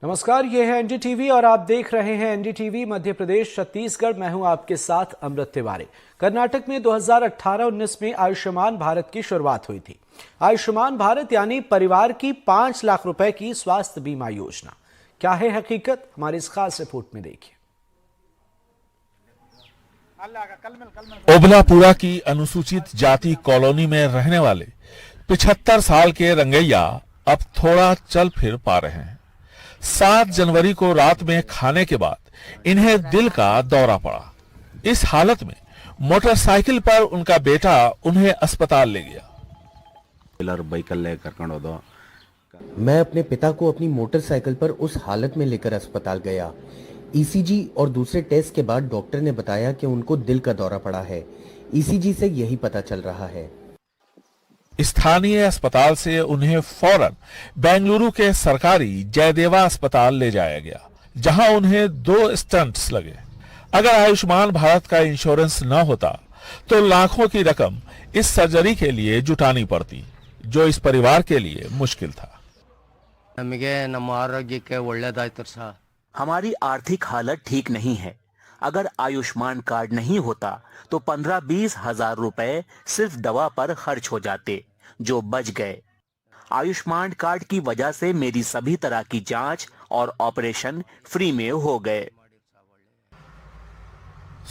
नमस्कार, ये है एनडीटीवी और आप देख रहे हैं एनडीटीवी मध्य प्रदेश छत्तीसगढ़। मैं हूं आपके साथ अमृत तिवारी। कर्नाटक में 2018-19 में आयुष्मान भारत की शुरुआत हुई थी। आयुष्मान भारत यानी परिवार की 5 लाख रुपए की स्वास्थ्य बीमा योजना। क्या है हकीकत, हमारी इस खास रिपोर्ट में देखिए। ओबलापुरा की अनुसूचित जाति कॉलोनी में रहने वाले 75 साल के रंगैया अब थोड़ा चल फिर पा रहे हैं। 7 जनवरी को रात में खाने के बाद इन्हें दिल का दौरा पड़ा। इस हालत में मोटरसाइकिल पर उनका बेटा उन्हें अस्पताल ले गया। मैं अपने पिता को अपनी मोटरसाइकिल पर उस हालत में लेकर अस्पताल गया। ईसीजी और दूसरे टेस्ट के बाद डॉक्टर ने बताया कि उनको दिल का दौरा पड़ा है। ईसीजी से यही पता चल रहा है। स्थानीय अस्पताल से उन्हें फौरन बेंगलुरु के सरकारी जयदेवा अस्पताल ले जाया गया, जहां उन्हें 2 स्टंट्स लगे। अगर आयुष्मान भारत का इंश्योरेंस न होता तो लाखों की रकम इस सर्जरी के लिए जुटानी पड़ती, जो इस परिवार के लिए मुश्किल था। हमारी आर्थिक हालत ठीक नहीं है। अगर आयुष्मान कार्ड नहीं होता तो 15-20 हजार रुपए सिर्फ दवा पर खर्च हो जाते, जो बच गए। आयुष्मान कार्ड की वजह से मेरी सभी तरह की जांच और ऑपरेशन फ्री में हो गए।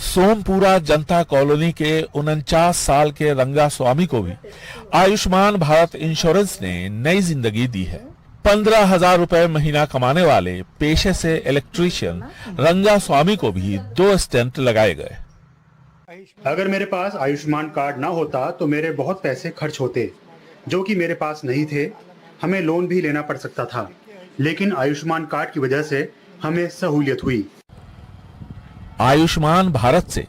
सोमपुरा जनता कॉलोनी के 49 साल के रंगा स्वामी को भी आयुष्मान भारत इंश्योरेंस ने नई जिंदगी दी है। 15,000 रुपए महीना कमाने वाले पेशे से इलेक्ट्रीशियन रंगा स्वामी को भी 2 स्टेंट लगाए गए। अगर मेरे पास आयुष्मान कार्ड ना होता तो मेरे बहुत पैसे खर्च होते, जो कि मेरे पास नहीं थे। हमें लोन भी लेना पड़ सकता था, लेकिन आयुष्मान कार्ड की वजह से हमें सहूलियत हुई। आयुष्मान भारत से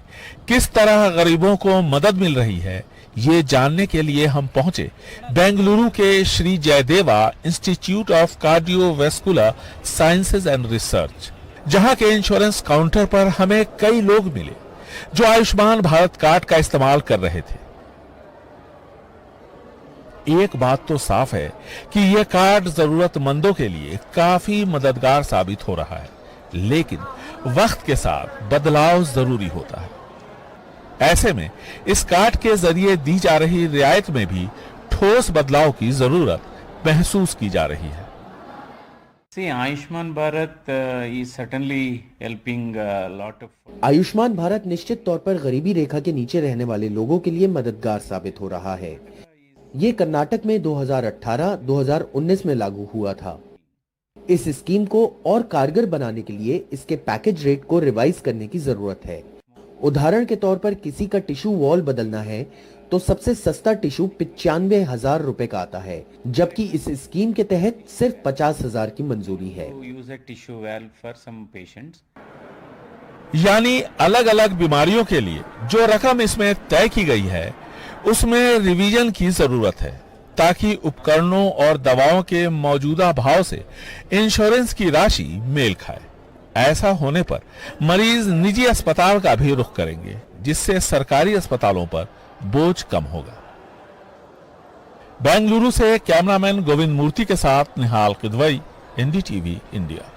किस तरह गरीबों को मदद मिल रही है, ये जानने के लिए हम पहुंचे बेंगलुरु के Shri Jayadeva Institute of Cardiovascular Sciences and Research, जहां के इंश्योरेंस काउंटर पर हमें कई लोग मिले जो आयुष्मान भारत कार्ड का इस्तेमाल कर रहे थे। एक बात तो साफ है कि यह कार्ड जरूरतमंदों के लिए काफी मददगार साबित हो रहा है, लेकिन वक्त के साथ बदलाव जरूरी होता है। ऐसे में इस कार्ड के जरिए दी जा रही रियायत में भी ठोस बदलाव की जरूरत महसूस की जा रही है। Ayushman Bharat is certainly helping a lot of. Ayushman Bharat निश्चित तौर पर गरीबी रेखा के नीचे रहने वाले लोगों के लिए मददगार साबित हो रहा है। ये कर्नाटक में 2018-2019 में लागू हुआ था। इस स्कीम को और कारगर बनाने के लिए इसके पैकेज रेट को रिवाइज करने की जरूरत है। उदाहरण के तौर पर किसी का टिश्यू वॉल बदलना है तो सबसे सस्ता टिश्यू 95,000 रुपए का आता है, जबकि इस स्कीम के तहत सिर्फ 50,000 की मंजूरी है। यानी अलग अलग बीमारियों के लिए जो रकम इसमें तय की गई है, उसमें रिवीजन की जरूरत है, ताकि उपकरणों और दवाओं के मौजूदा भाव से इंश्योरेंस की राशि मेल खाए। ऐसा होने पर मरीज निजी अस्पताल का भी रुख करेंगे, जिससे सरकारी अस्पतालों पर बोझ कम होगा। बेंगलुरु से कैमरामैन गोविंद मूर्ति के साथ निहाल किदवई, एनडीटीवी इंडिया।